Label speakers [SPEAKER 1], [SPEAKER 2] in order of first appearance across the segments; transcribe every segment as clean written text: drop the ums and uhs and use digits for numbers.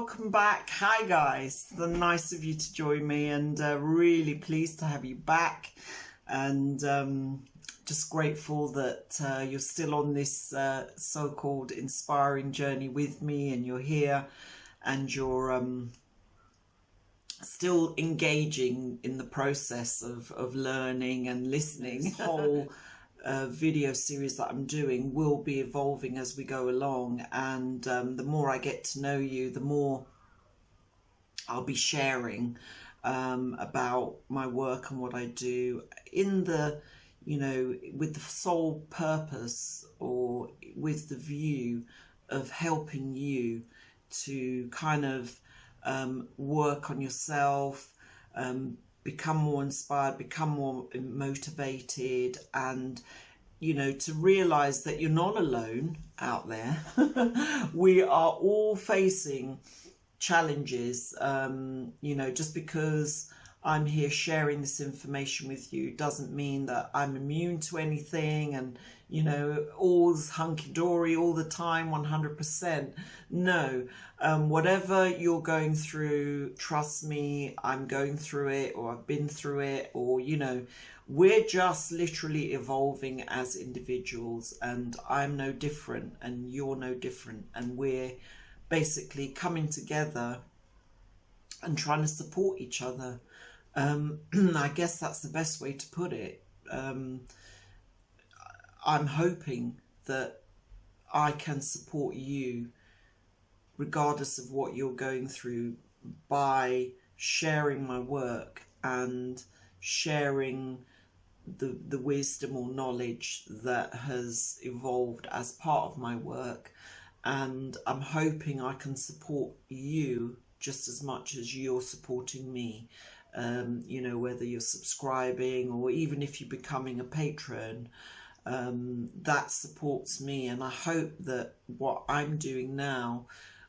[SPEAKER 1] welcome back. Hi guys, nice of you to join me, and really pleased to have you back, and just grateful that you're still on this so-called inspiring journey with me, and you're here and you're still engaging in the process of learning and listening. This whole video series that I'm doing will be evolving as we go along, and the more I get to know you, the more I'll be sharing about my work and what I do in the, you know, with the sole purpose or with the view of helping you to kind of work on yourself, become more inspired, become more motivated, and, you know, to realize that you're not alone out there. We are all facing challenges. You know, just because I'm here sharing this information with you doesn't mean that I'm immune to anything and, you know, all's hunky-dory all the time, 100%. No, whatever you're going through, trust me, I'm going through it, or I've been through it, or, you know, we're just literally evolving as individuals, and I'm no different and you're no different, and we're basically coming together and trying to support each other. I guess that's the best way to put it. I'm hoping that I can support you regardless of what you're going through by sharing my work and sharing the wisdom or knowledge that has evolved as part of my work. And I'm hoping I can support you just as much as you're supporting me. You know, whether you're subscribing or even if you're becoming a patron, that supports me, and I hope that what I'm doing now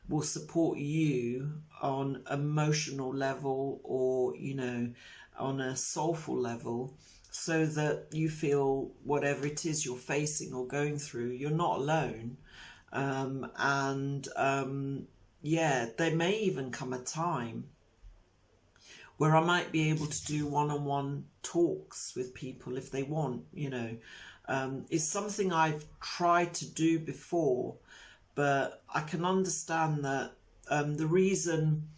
[SPEAKER 1] will support you on emotional level, or, you know, on a soulful level, so that you feel whatever it is you're facing or going through, you're not alone. Yeah, there may even come a time where I might be able to do one-on-one talks with people if they want, you know. It's something I've tried to do before, but I can understand that the reason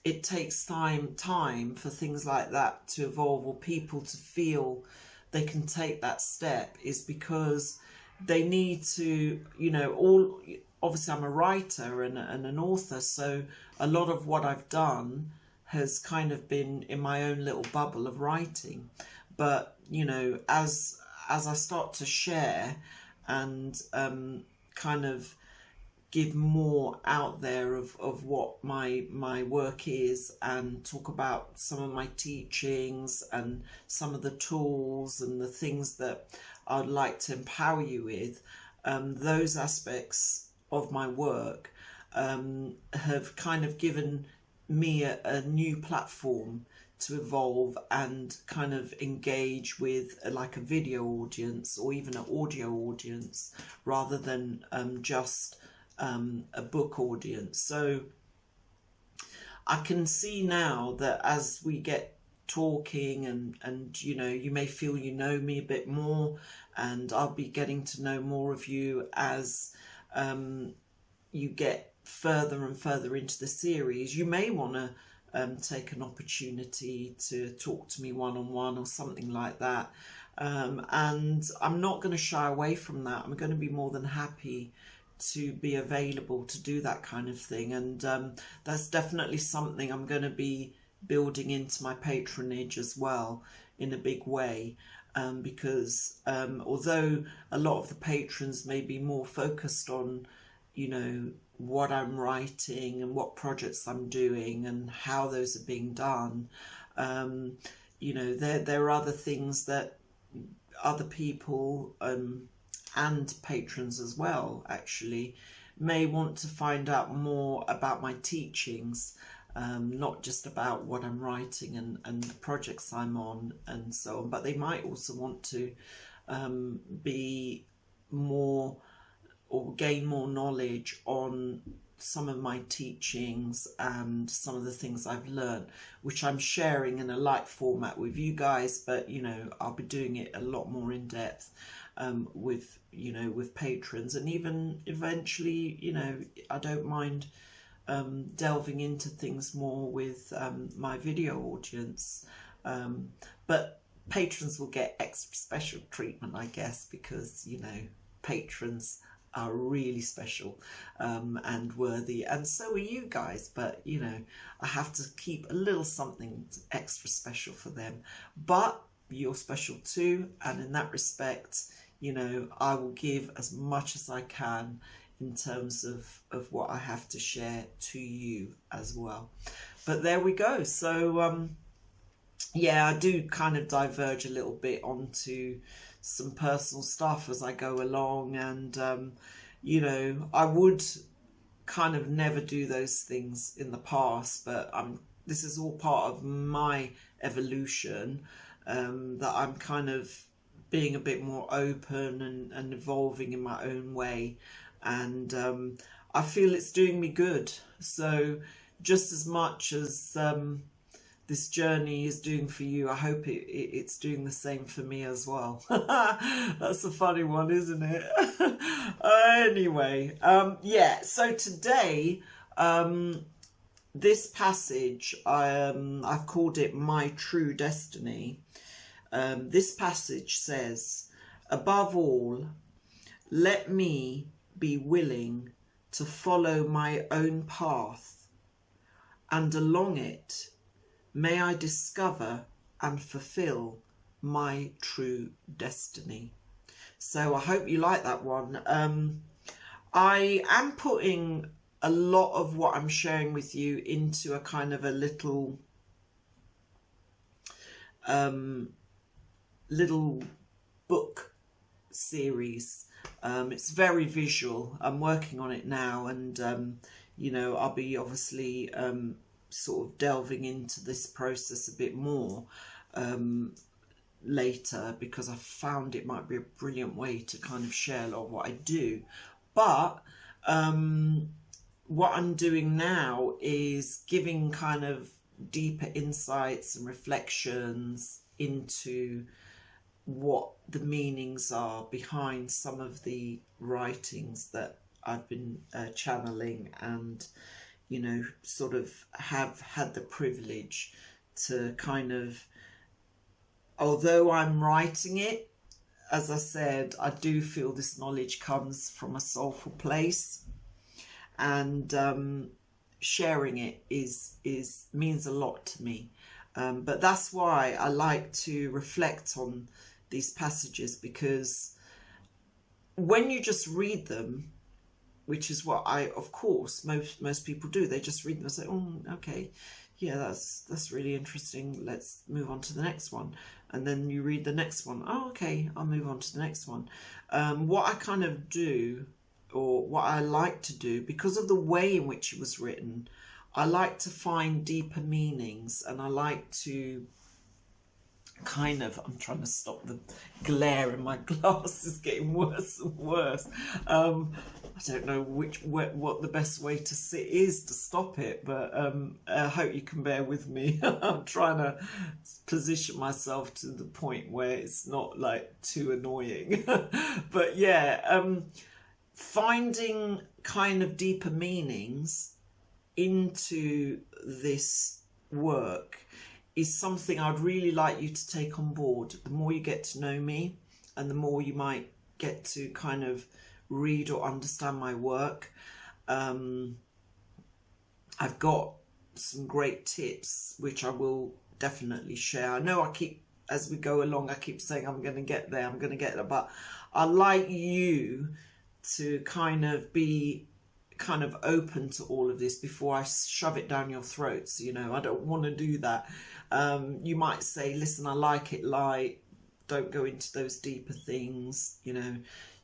[SPEAKER 1] it takes time for things like that to evolve, or people to feel they can take that step, is because they need to, you know, obviously I'm a writer and an author, so a lot of what I've done has kind of been in my own little bubble of writing. But, you know, as I start to share and kind of give more out there of what my work is, and talk about some of my teachings and some of the tools and the things that I'd like to empower you with, those aspects of my work have kind of given me a new platform to evolve and kind of engage with like a video audience, or even an audio audience, rather than just a book audience. So I can see now that as we get talking and you know, you may feel you know me a bit more, and I'll be getting to know more of you as you get further and further into the series. You may want to take an opportunity to talk to me one-on-one or something like that, and I'm not going to shy away from that. I'm going to be more than happy to be available to do that kind of thing, and that's definitely something I'm going to be building into my patronage as well in a big way, because although a lot of the patrons may be more focused on, you know, what I'm writing and what projects I'm doing and how those are being done, you know, there are other things that other people and patrons as well actually may want to find out more about my teachings, not just about what I'm writing and the projects I'm on and so on, but they might also want to be more or gain more knowledge on some of my teachings and some of the things I've learned, which I'm sharing in a light format with you guys, but you know, I'll be doing it a lot more in depth with, you know, with patrons, and even eventually, you know, I don't mind delving into things more with my video audience, but patrons will get extra special treatment, I guess, because, you know, patrons are really special and worthy, and so are you guys, but you know, I have to keep a little something extra special for them, but you're special too, and in that respect, you know, I will give as much as I can in terms of what I have to share to you as well. But there we go. So yeah, I do kind of diverge a little bit onto some personal stuff as I go along, and you know, I would kind of never do those things in the past, but this is all part of my evolution, that I'm kind of being a bit more open and evolving in my own way, and I feel it's doing me good. So just as much as this journey is doing for you, I hope it's doing the same for me as well. That's a funny one, isn't it? Anyway, yeah, so today, this passage, I've called it My True Destiny. This passage says, above all, let me be willing to follow my own path, and along it may I discover and fulfill my true destiny. So I hope you like that one. I am putting a lot of what I'm sharing with you into a kind of a little book series. It's very visual. I'm working on it now, and you know, I'll be obviously sort of delving into this process a bit more later, because I found it might be a brilliant way to kind of share a lot of what I do. But what I'm doing now is giving kind of deeper insights and reflections into what the meanings are behind some of the writings that I've been channeling, and you know, sort of have had the privilege to kind of, although I'm writing it, as I said, I do feel this knowledge comes from a soulful place, and sharing it means a lot to me. But that's why I like to reflect on these passages, because when you just read them, which is what of course, most people do, they just read them and say, oh, okay, yeah, that's really interesting, let's move on to the next one. And then you read the next one, oh, okay, I'll move on to the next one. What I kind of do, or what I like to do, because of the way in which it was written, I like to find deeper meanings, and I like to kind of, I'm trying to stop the glare in my glasses getting worse and worse. I don't know what the best way to sit is to stop it, but I hope you can bear with me. I'm trying to position myself to the point where it's not like too annoying. But yeah, finding kind of deeper meanings into this work is something I'd really like you to take on board. The more you get to know me, and the more you might get to kind of read or understand my work, I've got some great tips which I will definitely share. I know as we go along, I keep saying I'm going to get there, but I like you to kind of be kind of open to all of this before I shove it down your throats. You know, I don't want to do that. You might say, listen, I like it light, don't go into those deeper things. You know,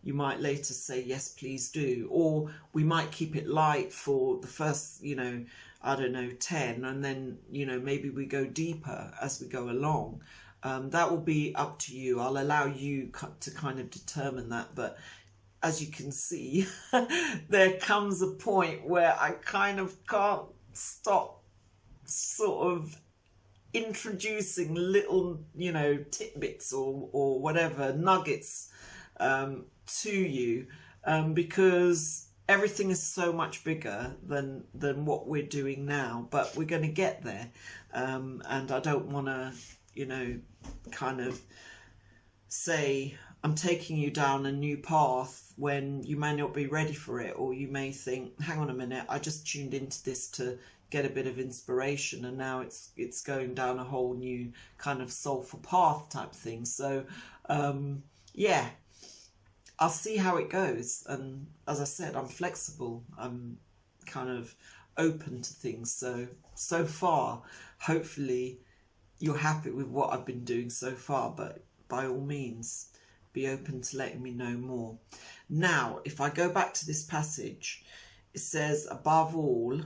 [SPEAKER 1] you might later say, yes, please do. Or we might keep it light for the first, you know, I don't know, 10, and then, you know, maybe we go deeper as we go along. That will be up to you. I'll allow you to kind of determine that, but as you can see, there comes a point where I kind of can't stop sort of introducing little, you know, tidbits or whatever, nuggets to you, because everything is so much bigger than what we're doing now, but we're going to get there. And I don't want to, you know, kind of say I'm taking you down a new path when you may not be ready for it, or you may think, hang on a minute, I just tuned into this to get a bit of inspiration, and now it's going down a whole new kind of soulful path type thing. So yeah, I'll see how it goes. And as I said, I'm flexible, I'm kind of open to things. So far, hopefully you're happy with what I've been doing so far, but by all means, be open to letting me know more. Now, if I go back to this passage, it says, above all,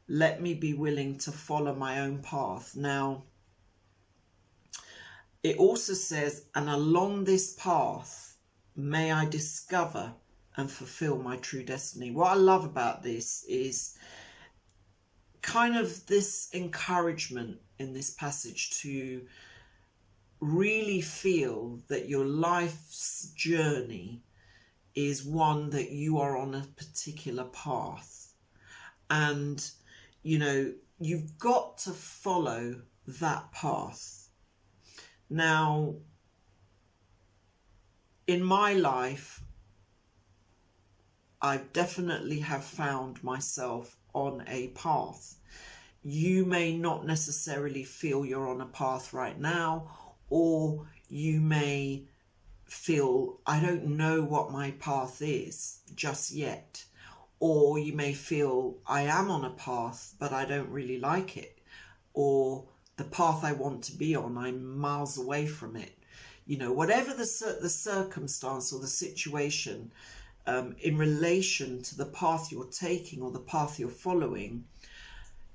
[SPEAKER 1] let me be willing to follow my own path. Now, it also says, and along this path, may I discover and fulfill my true destiny. What I love about this is kind of this encouragement in this passage to really feel that your life's journey is one that you are on a particular path, and you know, you've got to follow that path. Now, in my life, I definitely have found myself on a path. You may not necessarily feel you're on a path right now, or you may feel, I don't know what my path is just yet. Or you may feel, I am on a path, but I don't really like it. Or the path I want to be on, I'm miles away from it. You know, whatever the circumstance or the situation, in relation to the path you're taking or the path you're following,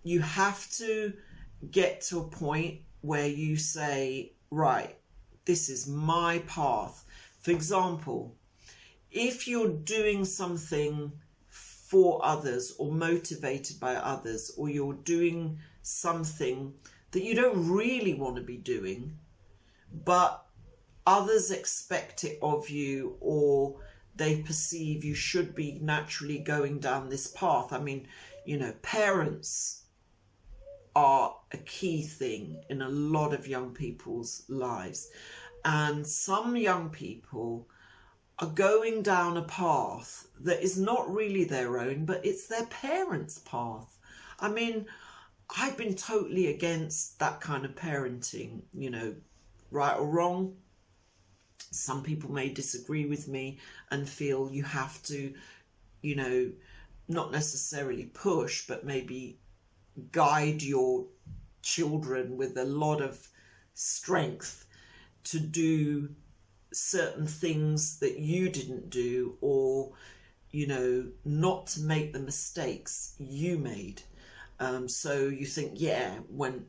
[SPEAKER 1] you have to get to a point where you say, right, this is my path. For example, if you're doing something for others or motivated by others, or you're doing something that you don't really want to be doing, but others expect it of you, or they perceive you should be naturally going down this path. I mean, you know, parents are a key thing in a lot of young people's lives. And some young people are going down a path that is not really their own, but it's their parents' path. I mean, I've been totally against that kind of parenting, you know, right or wrong. Some people may disagree with me and feel you have to, you know, not necessarily push, but maybe guide your children with a lot of strength to do certain things that you didn't do, or, you know, not to make the mistakes you made. So you think, yeah, when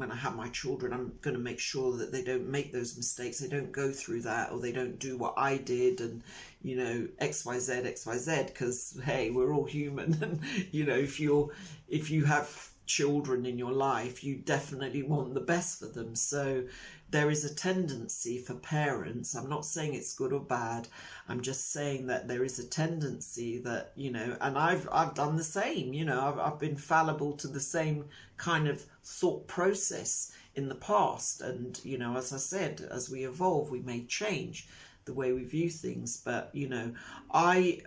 [SPEAKER 1] I have my children, I'm going to make sure that they don't make those mistakes, they don't go through that, or they don't do what I did, and, you know, XYZ, because hey, we're all human. And, you know, if you have children in your life, you definitely want the best for them. So there is a tendency for parents, I'm not saying it's good or bad, I'm just saying that there is a tendency that, you know, and I've done the same, you know, I've been fallible to the same kind of thought process in the past. And, you know, as I said, as we evolve, we may change the way we view things. But, you know, I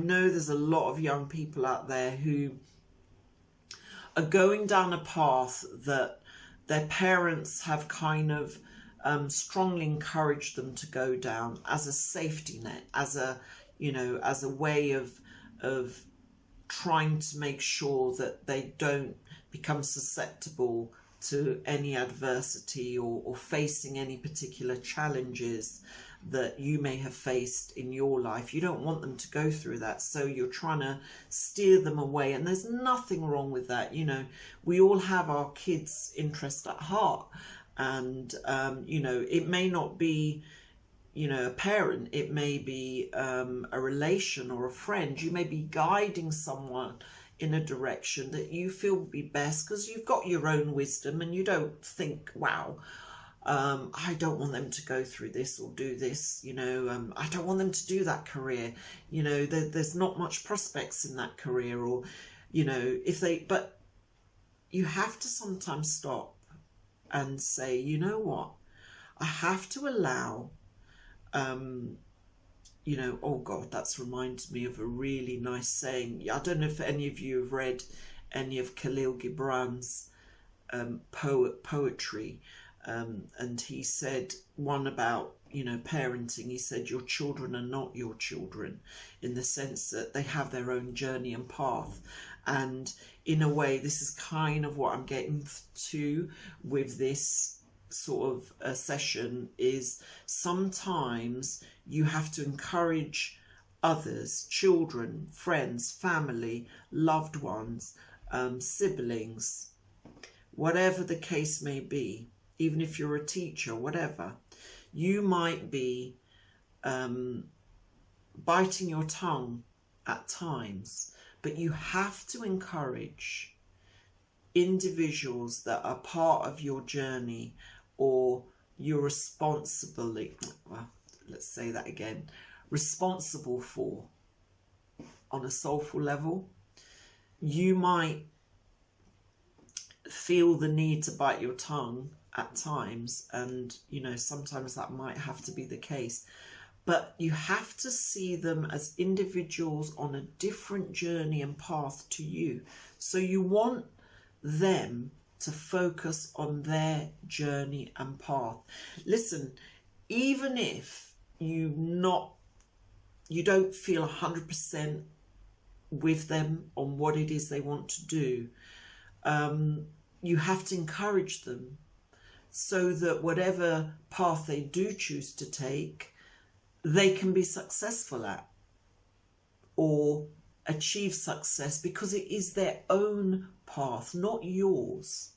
[SPEAKER 1] know there's a lot of young people out there who are going down a path that their parents have kind of strongly encouraged them to go down as a safety net, as a, you know, as a way of trying to make sure that they don't become susceptible to any adversity, or facing any particular challenges that you may have faced in your life. You don't want them to go through that, so you're trying to steer them away. And there's nothing wrong with that. You know, we all have our kids' interest at heart, and you know, it may not be you know, a parent, it may be a relation or a friend. You may be guiding someone in a direction that you feel would be best because you've got your own wisdom and you don't think, wow, I don't want them to go through this or do this, you know, I don't want them to do that career, you know, there's not much prospects in that career, or, you know, but you have to sometimes stop and say, you know what, I have to allow, you know, oh God, that's reminded me of a really nice saying. I don't know if any of you have read any of Khalil Gibran's poetry, and he said one about, you know, parenting. He said your children are not your children, in the sense that they have their own journey and path. And in a way, this is kind of what I'm getting to with this sort of a session, is sometimes you have to encourage others, children, friends, family, loved ones, siblings, whatever the case may be, even if you're a teacher, whatever, you might be biting your tongue at times, but you have to encourage individuals that are part of your journey, or you're responsible for on a soulful level. You might feel the need to bite your tongue at times, and you know, sometimes that might have to be the case, but you have to see them as individuals on a different journey and path to you. So you want them to focus on their journey and path. Listen, even if you don't feel 100% with them on what it is they want to do, you have to encourage them so that whatever path they do choose to take, they can be successful at or achieve success, because it is their own path, not yours.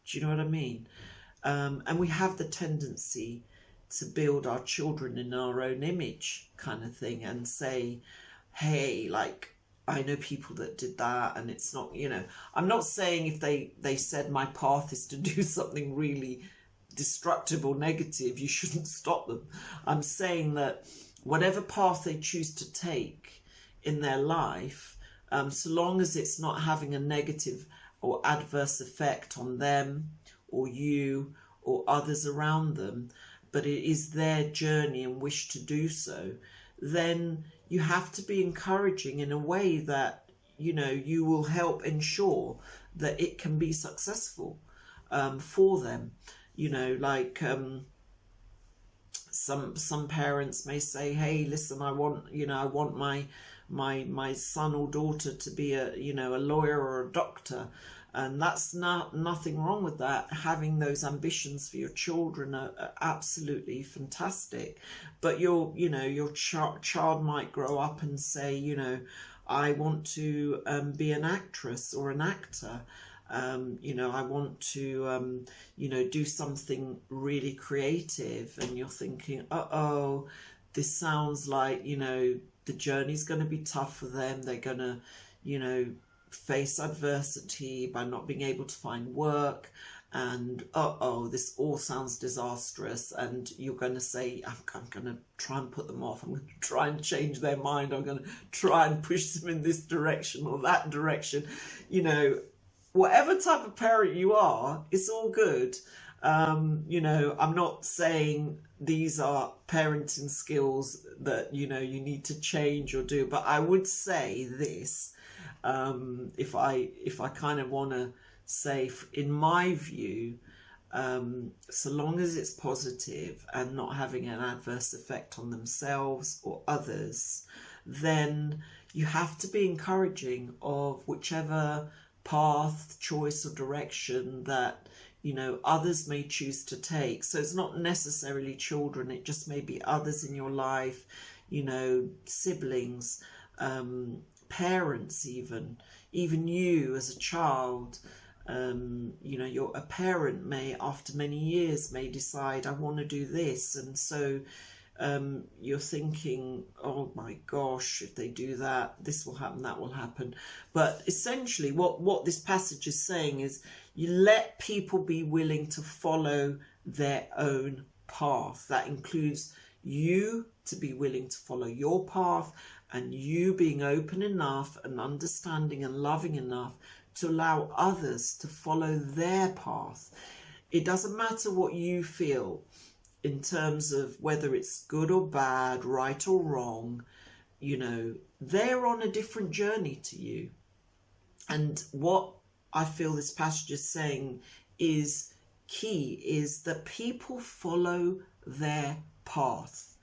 [SPEAKER 1] Do you know what I mean? And we have the tendency to build our children in our own image, kind of thing, and say, hey, like, I know people that did that, and it's not, you know, I'm not saying if they said my path is to do something really destructive or negative, you shouldn't stop them. I'm saying that whatever path they choose to take in their life, so long as it's not having a negative or adverse effect on them or you or others around them, but it is their journey and wish to do so, then you have to be encouraging in a way that, you know, you will help ensure that it can be successful for them. You know, like some parents may say, hey, listen, I want my son or daughter to be a lawyer or a doctor, and that's nothing wrong with that. Having those ambitions for your children are absolutely fantastic. But your child might grow up and say, you know, I want to be an actress or an actor. I want to, do something really creative. And you're thinking, uh-oh, this sounds like, the journey's going to be tough for them. They're going to, face adversity by not being able to find work. And, uh-oh, this all sounds disastrous. And you're going to say, I'm going to try and put them off. I'm going to try and change their mind. I'm going to try and push them in this direction or that direction. Whatever type of parent you are, it's all good. I'm not saying these are parenting skills that, you need to change or do, but I would say this, if I kind of want to say, in my view, so long as it's positive and not having an adverse effect on themselves or others, then you have to be encouraging of whichever path, choice or direction that others may choose to take. So it's not necessarily children, it just may be others in your life, siblings, parents, even you as a child. A parent may, after many years, may decide, I want to do this, and so you're thinking, oh my gosh, if they do that, this will happen, that will happen. But essentially what this passage is saying is, you let people be willing to follow their own path. That includes you to be willing to follow your path, and you being open enough and understanding and loving enough to allow others to follow their path. It doesn't matter what you feel in terms of whether it's good or bad, right or wrong, you know, they're on a different journey to you. And what I feel this passage is saying is key, is that people follow their path.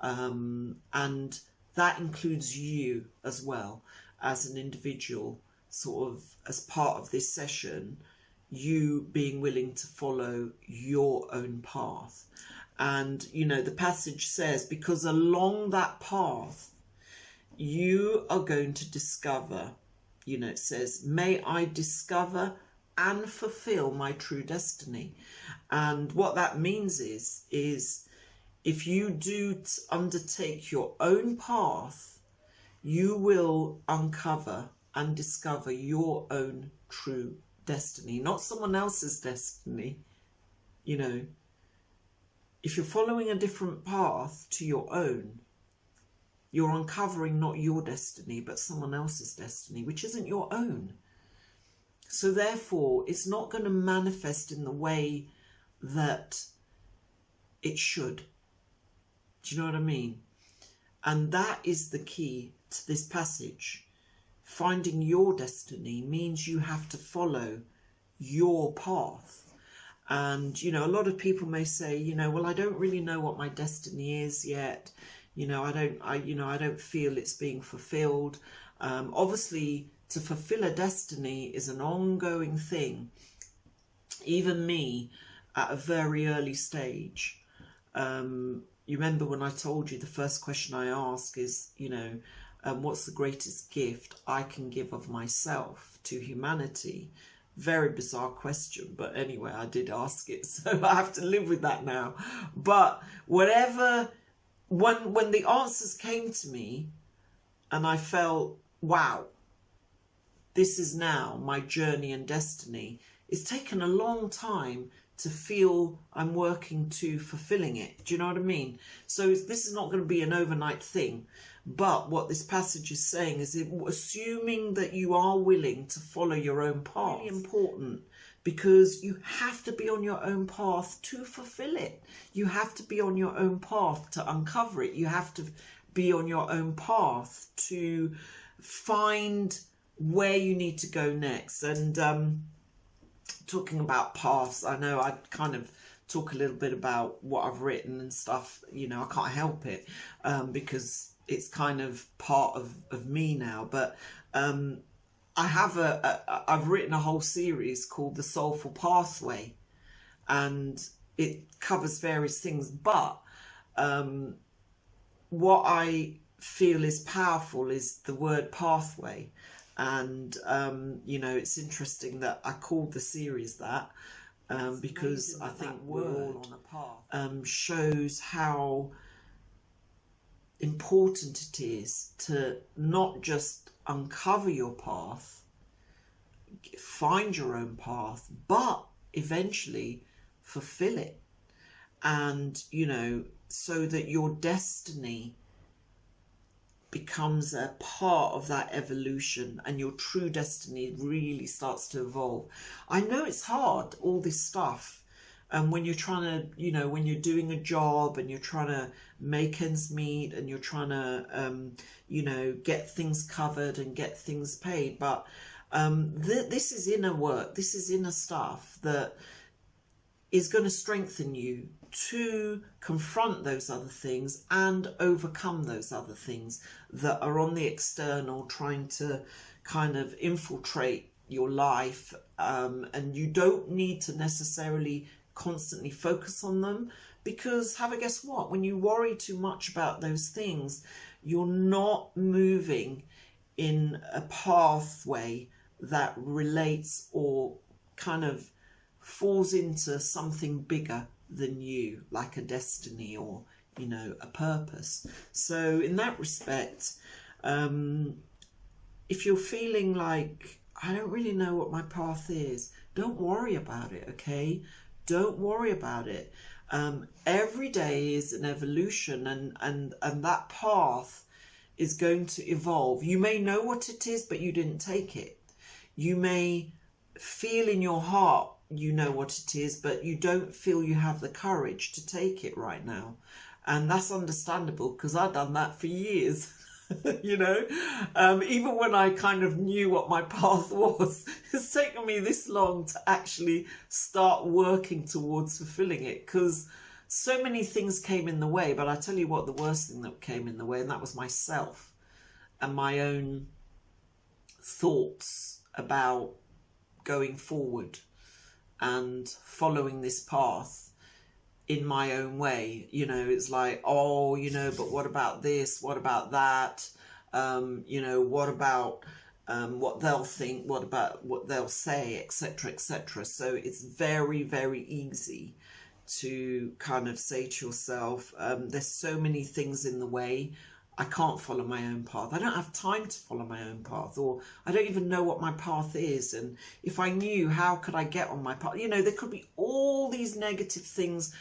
[SPEAKER 1] And that includes you as well, as an individual, sort of as part of this session, you being willing to follow your own path. And, you know, the passage says, because along that path, you are going to discover, you know, it says, may I discover and fulfill my true destiny. And what that means is if you do undertake your own path, you will uncover and discover your own true destiny, not someone else's destiny. You know, if you're following a different path to your own, you're uncovering not your destiny, but someone else's destiny, which isn't your own. So therefore, it's not going to manifest in the way that it should. Do you know what I mean? And that is the key to this passage. Finding your destiny means you have to follow your path. And, you know, a lot of people may say, you know, well, I don't really know what my destiny is yet. You know, I don't feel it's being fulfilled. Obviously, to fulfill a destiny is an ongoing thing. Even me, at a very early stage, you remember when I told you the first question I ask is, you know, what's the greatest gift I can give of myself to humanity? Very bizarre question, but anyway, I did ask it, so I have to live with that now. But whatever, when the answers came to me and I felt, wow, this is now my journey and destiny, it's taken a long time to feel I'm working to fulfilling it. Do you know what I mean? So this is not going to be an overnight thing. But what this passage is saying is, assuming that you are willing to follow your own path, really important, because you have to be on your own path to fulfill it. You have to be on your own path to uncover it. You have to be on your own path to find where you need to go next. And talking about paths, I know I kind of talk a little bit about what I've written and stuff. You know, I can't help it because it's kind of part of me now. But I've written a whole series called The Soulful Pathway, and it covers various things. But what I feel is powerful is the word pathway. And, you know, it's interesting that I called the series that because I think we're all on a path shows how important it is to not just uncover your path, find your own path, but eventually fulfill it. And, you know, so that your destiny becomes a part of that evolution and your true destiny really starts to evolve. I know it's hard, all this stuff. And when you're trying to, you know, when you're doing a job and you're trying to make ends meet and you're trying to, you know, get things covered and get things paid. But this is inner work. This is inner stuff that is going to strengthen you to confront those other things and overcome those other things that are on the external trying to kind of infiltrate your life. And you don't need to necessarily constantly focus on them, because have a guess what, when you worry too much about those things, you're not moving in a pathway that relates or kind of falls into something bigger than you, like a destiny or, you know, a purpose. So in that respect, if you're feeling like, I don't really know what my path is, don't worry about it, okay? Don't worry about it. Every day is an evolution, and that path is going to evolve. You may know what it is, but you didn't take it. You may feel in your heart you know what it is, but you don't feel you have the courage to take it right now. And that's understandable, because I've done that for years. You know, even when I kind of knew what my path was, it's taken me this long to actually start working towards fulfilling it, because so many things came in the way. But I tell you what, the worst thing that came in the way, and that was myself and my own thoughts about going forward and following this path in my own way. You know, it's like, oh, you know, but what about this? What about that? You know, what about what they'll think? What about what they'll say, etc., etc. So it's very, very easy to kind of say to yourself, there's so many things in the way. I can't follow my own path. I don't have time to follow my own path, or I don't even know what my path is. And if I knew, how could I get on my path? You know, there could be all these negative things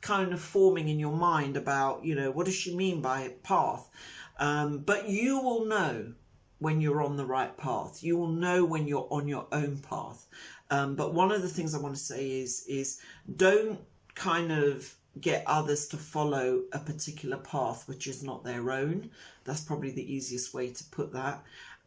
[SPEAKER 1] kind of forming in your mind about, you know, what does she mean by path? But you will know when you're on the right path. You will know when you're on your own path. But one of the things I want to say is don't kind of get others to follow a particular path which is not their own. That's probably the easiest way to put that.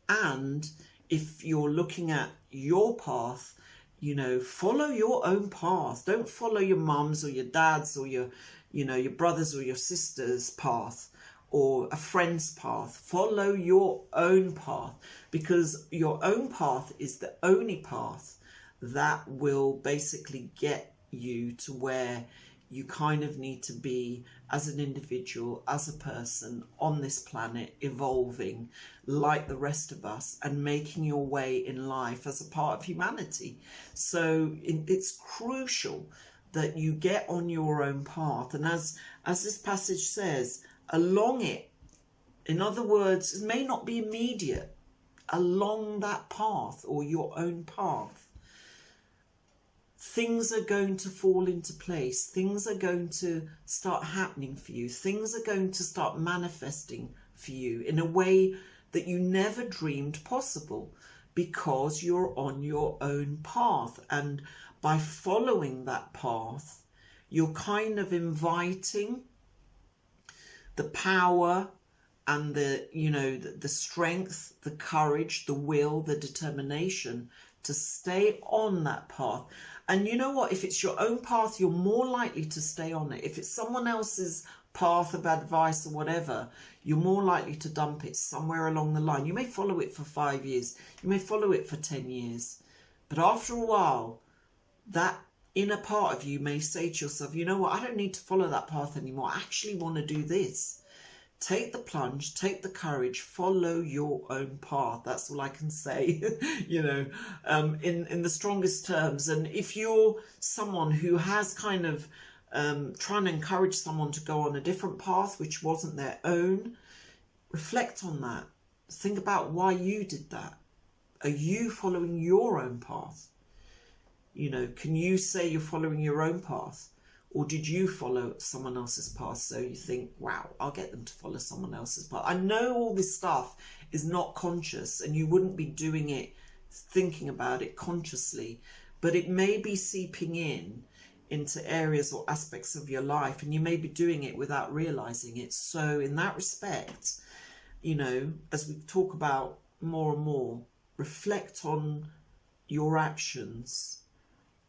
[SPEAKER 1] And if you're looking at your path, you know, follow your own path. Don't follow your mum's or your dad's or your, you know, your brother's or your sister's path or a friend's path. Follow your own path, because your own path is the only path that will basically get you to where you kind of need to be as an individual, as a person on this planet, evolving like the rest of us and making your way in life as a part of humanity. So it's crucial that you get on your own path. And as this passage says, along it, in other words, it may not be immediate, along that path or your own path, things are going to fall into place. Things are going to start happening for you. Things are going to start manifesting for you in a way that you never dreamed possible, because you're on your own path. And by following that path, you're kind of inviting the power and the, you know, the strength, the courage, the will, the determination to stay on that path. And you know what? If it's your own path, you're more likely to stay on it. If it's someone else's path of advice or whatever, you're more likely to dump it somewhere along the line. You may follow it for 5 years. You may follow it for 10 years. But after a while, that inner part of you may say to yourself, you know what? I don't need to follow that path anymore. I actually want to do this. Take the plunge, take the courage, follow your own path. That's all I can say, you know, in the strongest terms. And if you're someone who has kind of trying to encourage someone to go on a different path, which wasn't their own, reflect on that. Think about why you did that. Are you following your own path? You know, can you say you're following your own path? Or did you follow someone else's path? So you think, wow, I'll get them to follow someone else's path. I know all this stuff is not conscious, and you wouldn't be doing it, thinking about it consciously, but it may be seeping into areas or aspects of your life, and you may be doing it without realizing it. So in that respect, you know, as we talk about more and more, reflect on your actions.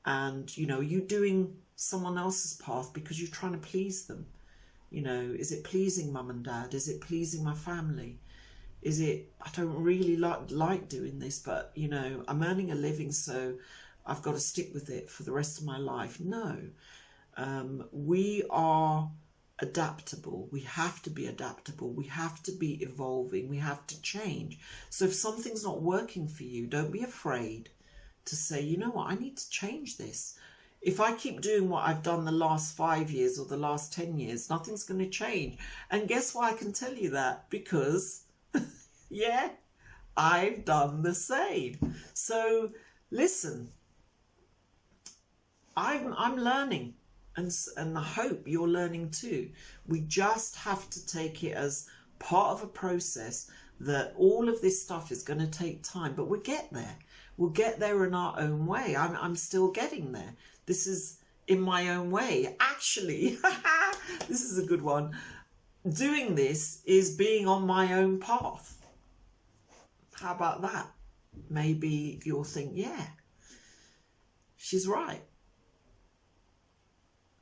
[SPEAKER 1] And, you know, are you doing someone else's path because you're trying to please them? You know, is it pleasing mum and dad? Is it pleasing my family? Is it, I don't really like doing this, but, you know, I'm earning a living, so I've got to stick with it for the rest of my life. No, we are adaptable. We have to be adaptable. We have to be evolving. We have to change. So if something's not working for you, don't be afraid to say, you know what, I need to change this. If I keep doing what I've done the last 5 years or the last 10 years, nothing's going to change. And guess why I can tell you that? Because, yeah, I've done the same. So listen, I'm learning, and I hope you're learning too. We just have to take it as part of a process, that all of this stuff is going to take time, but we'll get there. We'll get there in our own way. I'm still getting there. This is in my own way. Actually, this is a good one. Doing this is being on my own path. How about that? Maybe you'll think, yeah, she's right.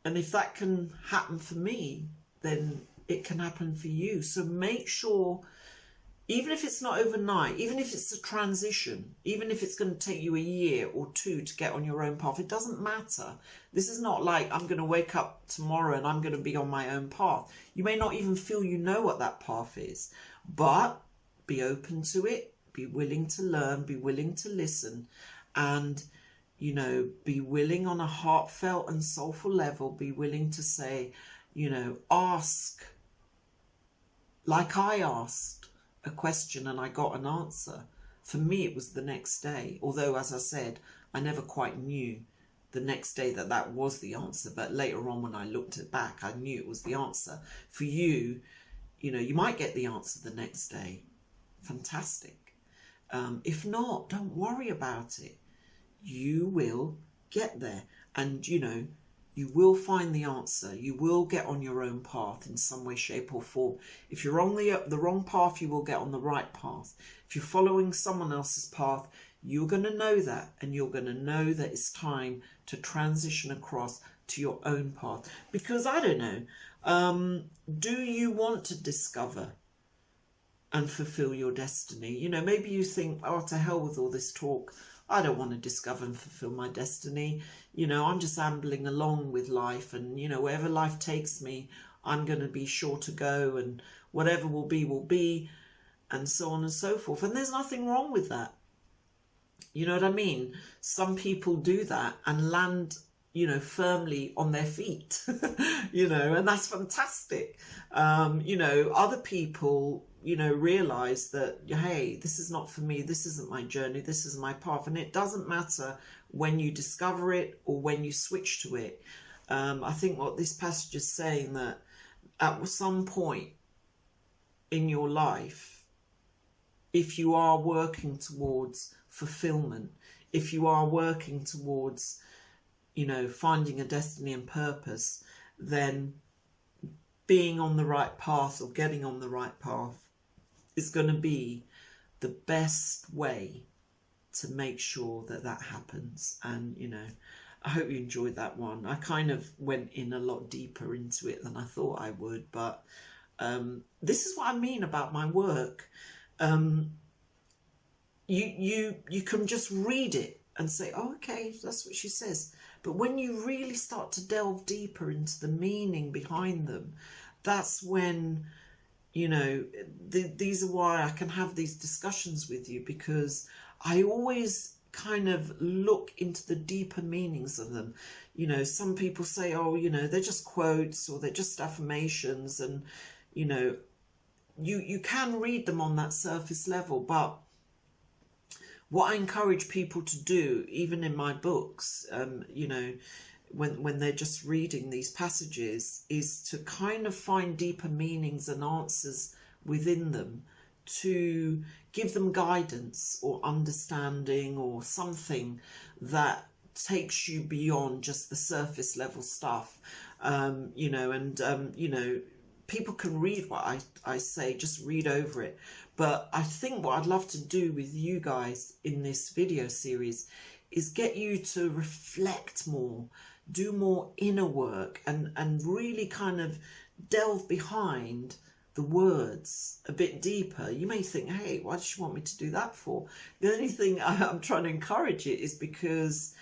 [SPEAKER 1] And if that can happen for me, then it can happen for you. So make sure, even if it's not overnight, even if it's a transition, even if it's going to take you a year or two to get on your own path, it doesn't matter. This is not like I'm going to wake up tomorrow and I'm going to be on my own path. You may not even feel you know what that path is, but be open to it, be willing to learn, be willing to listen, and, you know, be willing on a heartfelt and soulful level, be willing to say, you know, ask, like I asked a question and I got an answer. For me, it was the next day. Although, as I said, I never quite knew the next day that that was the answer. But later on, when I looked it back, I knew it was the answer. For you, you know, you might get the answer the next day. Fantastic. If not, don't worry about it. You will get there. And, you know, you will find the answer. You will get on your own path in some way, shape or form. If you're on the wrong path, you will get on the right path. If you're following someone else's path, you're going to know that, and you're going to know that it's time to transition across to your own path. Because, I don't know, do you want to discover and fulfill your destiny? You know, maybe you think, oh, to hell with all this talk. I don't want to discover and fulfill my destiny. You know, I'm just ambling along with life, and, you know, wherever life takes me, I'm going to be sure to go, and whatever will be, and so on and so forth. And there's nothing wrong with that. You know what I mean? Some people do that and land, you know, firmly on their feet, you know, and that's fantastic. You know, other people, you know, realize that, hey, this is not for me, this isn't my journey, this is my path. And it doesn't matter when you discover it or when you switch to it. I think what this passage is saying, that at some point in your life, if you are working towards fulfillment, if you are working towards, you know, finding a destiny and purpose, then being on the right path or getting on the right path is going to be the best way to make sure that that happens. And, you know, I hope you enjoyed that one. I kind of went in a lot deeper into it than I thought I would, but this is what I mean about my work. You can just read it and say, oh, okay, that's what she says. But when you really start to delve deeper into the meaning behind them, that's when, you know, these are why I can have these discussions with you, because I always kind of look into the deeper meanings of them. You know, some people say, oh, you know, they're just quotes or they're just affirmations, and, you know, you can read them on that surface level, but what I encourage people to do, even in my books, you know, when they're just reading these passages, is to kind of find deeper meanings and answers within them, to give them guidance or understanding or something that takes you beyond just the surface level stuff. You know, and, you know, people can read what I say, just read over it. But I think what I'd love to do with you guys in this video series is get you to reflect more, do more inner work, and really kind of delve behind the words a bit deeper. You may think, hey, why does she want me to do that for? The only thing I'm trying to encourage it is because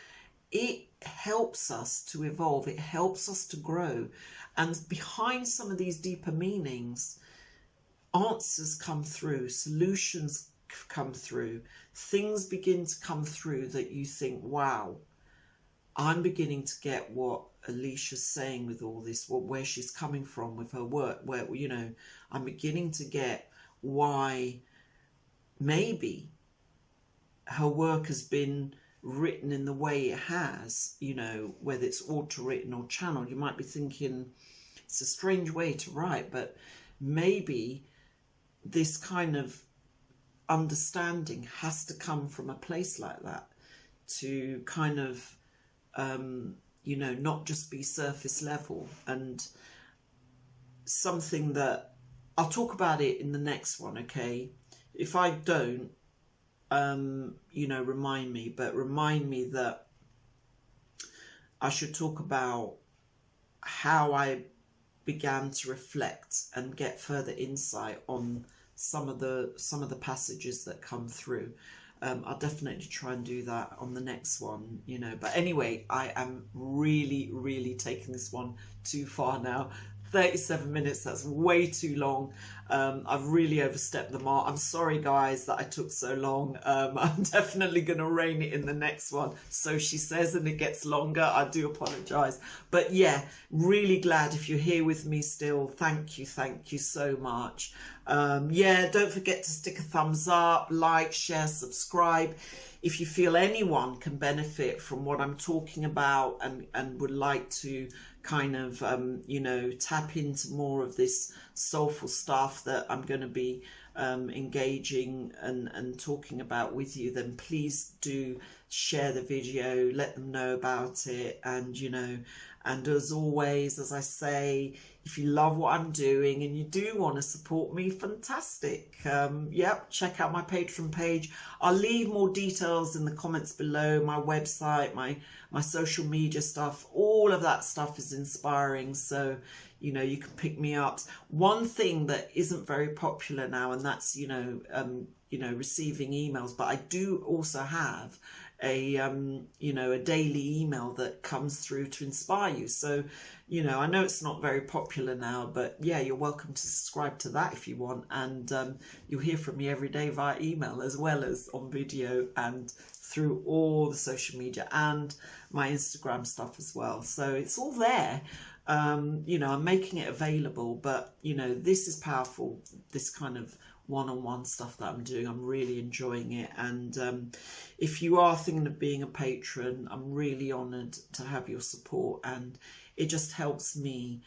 [SPEAKER 1] it helps us to evolve, it helps us to grow. And behind some of these deeper meanings, answers come through, solutions come through, things begin to come through that you think, wow, I'm beginning to get what Alicia's saying with all this, where she's coming from with her work, where, you know, I'm beginning to get why maybe her work has been written in the way it has, you know, whether it's auto-written or channeled. You might be thinking it's a strange way to write, but maybe this kind of understanding has to come from a place like that, to kind of you know, not just be surface level. And something that I'll talk about it in the next one, okay? If I don't, you know, remind me that I should talk about how I began to reflect and get further insight on some of the passages that come through. I'll definitely try and do that on the next one, you know. But anyway, I am really taking this one too far now. 37 minutes, that's way too long. I've really overstepped the mark. I'm sorry guys that I took so long. I'm definitely going to rein it in the next one, so she says, and it gets longer. I do apologize, but yeah, really glad if you're here with me still. Thank you so much. Yeah, don't forget to stick a thumbs up, like, share, subscribe. If you feel anyone can benefit from what I'm talking about and would like to kind of, you know, tap into more of this soulful stuff that I'm going to be engaging and talking about with you, then please do share the video, let them know about it. And, you know, and as always, as I say, if you love what I'm doing and you do want to support me, fantastic. Yep, check out my Patreon page. I'll leave more details in the comments below. My website, my social media stuff, all of that stuff is inspiring. So, you know, you can pick me up. One thing that isn't very popular now, and that's, you know, receiving emails, but I do also have a you know, a daily email that comes through to inspire you. So, you know, I know it's not very popular now, but yeah, you're welcome to subscribe to that if you want. And you'll hear from me every day via email, as well as on video and through all the social media and my Instagram stuff as well. So it's all there. You know, I'm making it available, but you know, this is powerful, this kind of one-on-one stuff that I'm doing. I'm really enjoying it. And if you are thinking of being a patron, I'm really honoured to have your support, and it just helps me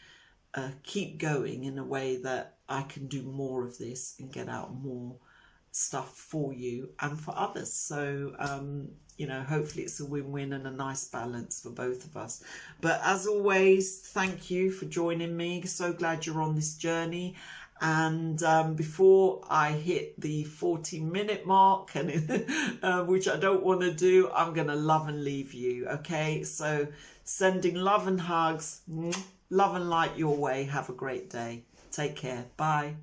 [SPEAKER 1] keep going in a way that I can do more of this and get out more stuff for you and for others. So you know, hopefully it's a win-win and a nice balance for both of us. But as always, thank you for joining me. So glad you're on this journey. And before I hit the 40-minute mark, and which I don't want to do, I'm going to love and leave you. Okay, so sending love and hugs, love and light your way. Have a great day. Take care. Bye.